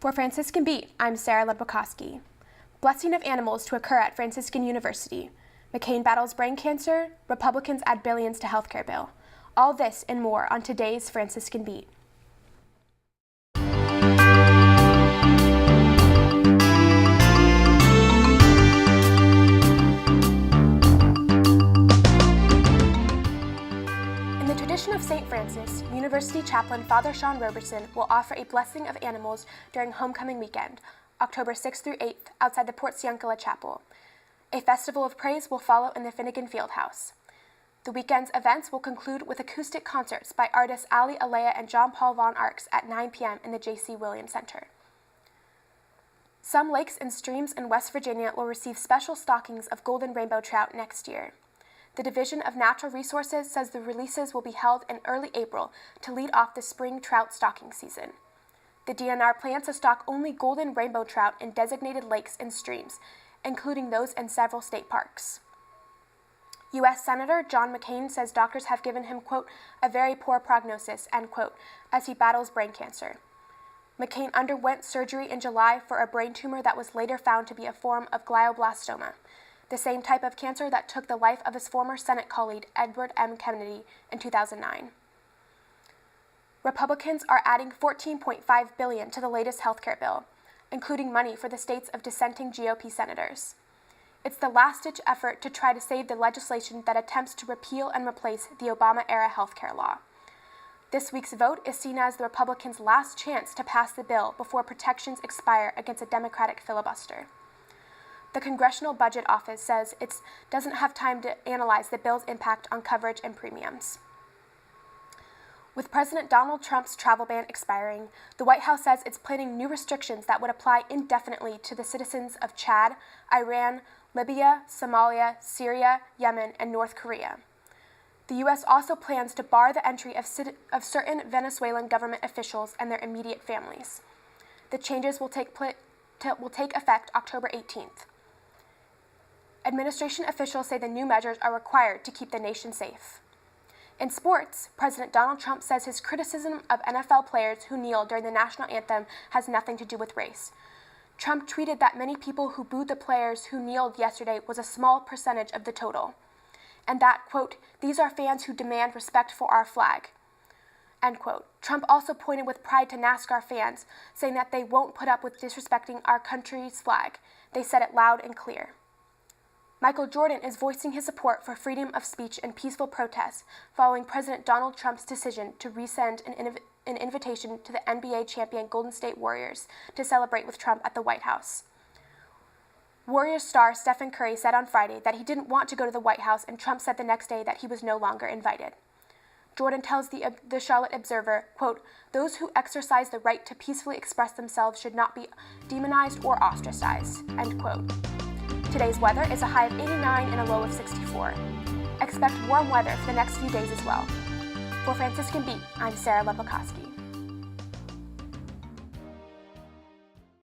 For Franciscan Beat, I'm Sarah Ludwikoski. Blessing of animals to occur at Franciscan University. McCain battles brain cancer. Republicans add billions to healthcare bill. All this and more on today's Franciscan Beat. In the tradition of St. Francis, University Chaplain Father Sean Roberson will offer a blessing of animals during homecoming weekend, October 6th through 8th, outside the Porciuncula Chapel. A festival of praise will follow in the Finnegan Fieldhouse. The weekend's events will conclude with acoustic concerts by artists Ali Alea and John Paul Von Arx at 9 p.m. in the J.C. Williams Center. Some lakes and streams in West Virginia will receive special stockings of golden rainbow trout next year. The Division of Natural Resources says the releases will be held in early April to lead off the spring trout stocking season. The DNR plans to stock only golden rainbow trout in designated lakes and streams, including those in several state parks. U.S. Senator John McCain says doctors have given him, quote, a very poor prognosis, end quote, as he battles brain cancer. McCain underwent surgery in July for a brain tumor that was later found to be a form of glioblastoma, the same type of cancer that took the life of his former Senate colleague Edward M. Kennedy in 2009. Republicans are adding $14.5 billion to the latest healthcare bill, including money for the states of dissenting GOP senators. It's the last-ditch effort to try to save the legislation that attempts to repeal and replace the Obama-era healthcare law. This week's vote is seen as the Republicans' last chance to pass the bill before protections expire against a Democratic filibuster. The Congressional Budget Office says it doesn't have time to analyze the bill's impact on coverage and premiums. With President Donald Trump's travel ban expiring, the White House says it's planning new restrictions that would apply indefinitely to the citizens of Chad, Iran, Libya, Somalia, Syria, Yemen, and North Korea. The U.S. also plans to bar the entry of certain Venezuelan government officials and their immediate families. The changes will take effect October 18th. Administration officials say the new measures are required to keep the nation safe. In sports, President Donald Trump says his criticism of NFL players who kneel during the national anthem has nothing to do with race. Trump tweeted that many people who booed the players who kneeled yesterday was a small percentage of the total, and that, quote, these are fans who demand respect for our flag, end quote. Trump also pointed with pride to NASCAR fans, saying that they won't put up with disrespecting our country's flag. They said it loud and clear. Michael Jordan is voicing his support for freedom of speech and peaceful protests following President Donald Trump's decision to resend an invitation to the NBA champion Golden State Warriors to celebrate with Trump at the White House. Warriors star Stephen Curry said on Friday that he didn't want to go to the White House, and Trump said the next day that he was no longer invited. Jordan tells the Charlotte Observer, quote, those who exercise the right to peacefully express themselves should not be demonized or ostracized, end quote. Today's weather is a high of 89 and a low of 64. Expect warm weather for the next few days as well. For Franciscan Beat, I'm Sarah Ludwikoski.